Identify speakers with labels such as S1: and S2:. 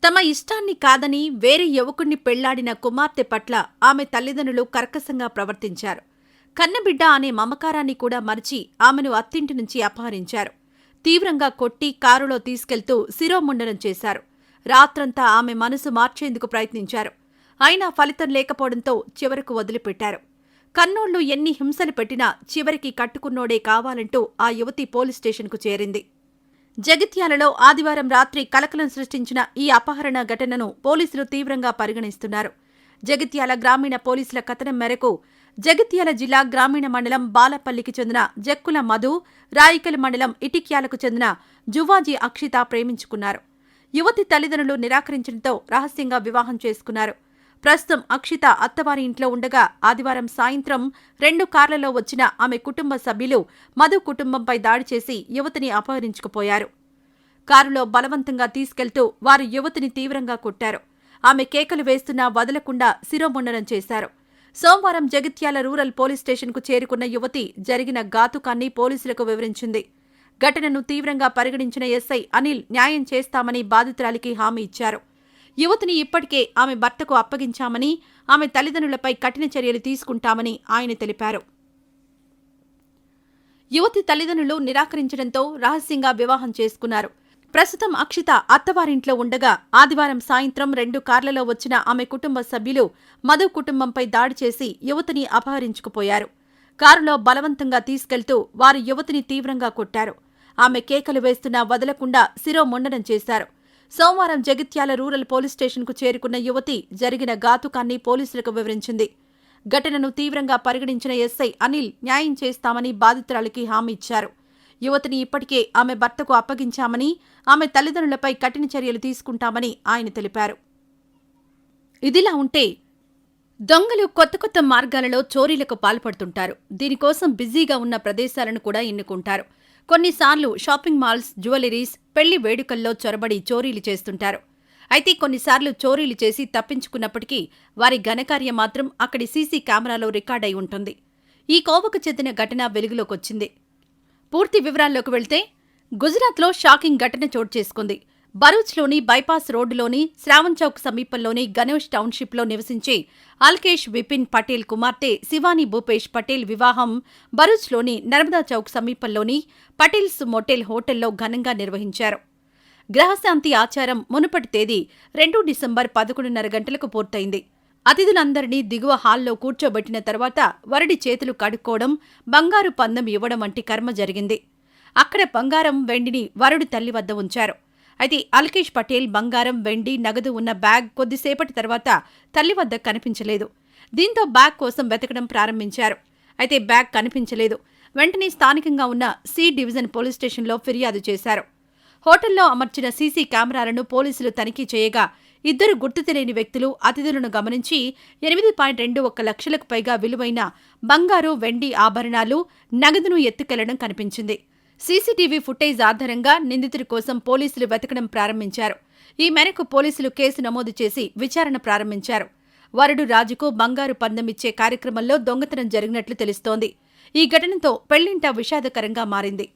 S1: తమ ఇష్టాన్ని కాదని వేరే యువకుణ్ణి పెళ్లాడిన కుమార్తె పట్ల ఆమె తల్లిదండ్రులు కర్కశంగా ప్రవర్తించారు. కన్నబిడ్డ అనే మమకారాన్ని కూడా మరిచి ఆమెను అత్తింటి నుంచి అపహరించారు. తీవ్రంగా కొట్టి కారులో తీసుకెళ్తూ శిరోముండనం చేశారు. రాత్రంతా ఆమె మనసు మార్చేందుకు ప్రయత్నించారు. అయినా ఫలితం లేకపోవడంతో చివరకు వదిలిపెట్టారు. కన్నోళ్లు ఎన్ని హింసలు పెట్టినా చివరికి కట్టుకున్నోడే కావాలంటూ ఆ యువతి పోలీస్ స్టేషన్కు చేరింది. జగిత్యాలలో ఆదివారం రాత్రి కలకలం సృష్టించిన ఈ అపహరణ ఘటనను పోలీసులు తీవ్రంగా పరిగణిస్తున్నారు. జగిత్యాల గ్రామీణ పోలీసుల కథనం మేరకు జగిత్యాల జిల్లా గ్రామీణ మండలం బాలపల్లికి చెందిన జక్కుల మధు, రాయికల్ మండలం ఇటిక్యాలకు చెందిన జువాజీ అక్షిత ప్రేమించుకున్నారు. యువతి తల్లిదండ్రులు నిరాకరించడంతో రహస్యంగా వివాహం చేసుకున్నారు. ప్రస్తుతం అక్షిత అత్తవారి ఇంట్లో ఉండగా ఆదివారం సాయంత్రం 2 కార్లలో వచ్చిన ఆమె కుటుంబ సభ్యులు మధు కుటుంబంపై దాడి చేసి యువతిని అపహరించుకుపోయారు. కారులో బలవంతంగా తీసుకెళ్తూ వారు యువతిని తీవ్రంగా కొట్టారు. ఆమె కేకలు వేస్తున్నా వదలకుండా శిరోముండనం చేశారు. సోమవారం జగిత్యాల రూరల్ పోలీస్ స్టేషన్కు చేరుకున్న యువతి జరిగిన ఘాతుకాన్ని పోలీసులకు వివరించింది. ఘటనను తీవ్రంగా పరిగణించిన ఎస్ఐ అనిల్ న్యాయం చేస్తామని బాధితురాలికి హామీ ఇచ్చారు. యువతిని ఇప్పటికే ఆమె భర్తకు అప్పగించామని, ఆమె తల్లిదండ్రులపై కఠిన చర్యలు తీసుకుంటామని ఆయన తెలిపారు. యువతి తల్లిదండ్రులు నిరాకరించడంతో రహస్యంగా వివాహం చేసుకున్నారు. ప్రస్తుతం అక్షిత అత్తవారింట్లో ఉండగా ఆదివారం సాయంత్రం 2 కార్లలో వచ్చిన ఆమె కుటుంబ సభ్యులు మధు కుటుంబంపై దాడి చేసి యువతిని అపహరించుకుపోయారు. కారులో బలవంతంగా తీసుకెళ్తూ వారు యువతిని తీవ్రంగా కొట్టారు. ఆమె కేకలు వేస్తున్నా వదలకుండా శిరోముండనం చేశారు. సోమవారం జగిత్యాల రూరల్ పోలీస్ స్టేషన్కు చేరుకున్న యువతి జరిగిన ఘాతుకాన్ని పోలీసులకు వివరించింది. ఘటనను తీవ్రంగా పరిగణించిన ఎస్ఐ అనిల్ న్యాయం చేస్తామని బాధితురాలికి హామీ ఇచ్చారు. యువతిని ఇప్పటికే ఆమె భర్తకు అప్పగించామని, ఆమె తల్లిదండ్రులపై కఠిన చర్యలు తీసుకుంటామని ఆయన తెలిపారు. ఇదిలా ఉంటే దొంగలు కొత్త కొత్త మార్గాలలో చోరీలకు పాల్పడుతుంటారు. దీనికోసం బిజీగా ఉన్న ప్రదేశాలను కూడా ఎన్నుకుంటారు. కొన్నిసార్లు షాపింగ్ మాల్స్, జ్యువెలరీస్, పెళ్లి వేడుకల్లో చొరబడి చోరీలు చేస్తుంటారు. అయితే కొన్నిసార్లు చోరీలు చేసి తప్పించుకున్నప్పటికీ వారి ఘనకార్యం మాత్రం అక్కడి సీసీ కెమెరాలో రికార్డై ఉంటుంది. ఈ కోవకు చెందిన ఘటన వెలుగులోకొచ్చింది. పూర్తి వివరాల్లోకి వెళ్తే గుజరాత్లో షాకింగ్ ఘటన చోటు చేసుకుంది. భరూచ్లోని బైపాస్ రోడ్డులోని శ్రావణ్ చౌక్ సమీపంలోని గణేష్ టౌన్షిప్లో నివసించే అల్కేష్ విపిన్ పటేల్ కుమార్తె శివానీ భూపేష్ పటేల్ వివాహం భరూచ్లోని నర్మదా చౌక్ సమీపంలోని పటేల్స్ మోటెల్ హోటల్లో ఘనంగా నిర్వహించారు. గ్రహశాంతి ఆచారం మునుపటి తేదీ 2 డిసెంబర్ 11:30 గంటలకు పూర్తయింది. అతిథులందరినీ దిగువ హాల్లో కూర్చోబెట్టిన తర్వాత వరుడి చేతులు కడుక్కోవడం, బంగారు పందెం ఇవ్వడం వంటి కర్మ జరిగింది. అక్కడ బంగారం, వెండిని వరుడి తల్లి వద్ద ఉంచారు. అయితే అల్కేష్ పటేల్ బంగారం, వెండి, నగదు ఉన్న బ్యాగ్ కొద్దిసేపటి తర్వాత తల్లి వద్ద కనిపించలేదు. దీంతో బ్యాగ్ కోసం వెతకడం ప్రారంభించారు. అయితే బ్యాగ్ కనిపించలేదు. వెంటనే స్థానికంగా ఉన్న సి డివిజన్ పోలీస్ స్టేషన్లో ఫిర్యాదు చేశారు. హోటల్లో అమర్చిన సీసీ కెమెరాలను పోలీసులు తనిఖీ చేయగా 2 గుర్తు తెలియని వ్యక్తులు అతిథులను గమనించి 8.21 లక్షలకు పైగా విలువైన బంగారు, వెండి ఆభరణాలు, నగదును ఎత్తుకెళ్లడం కనిపించింది. సీసీటీవీ ఫుటేజ్ ఆధారంగా నిందితుడి కోసం పోలీసులు వెతకడం ప్రారంభించారు. ఈ మేరకు పోలీసులు కేసు నమోదు చేసి విచారణ ప్రారంభించారు. వరుడు రాజుకు బంగారు పందెం ఇచ్చే కార్యక్రమంలో దొంగతనం జరిగినట్లు తెలుస్తోంది. ఈ ఘటనతో పెళ్లింట విషాదకరంగా మారింది.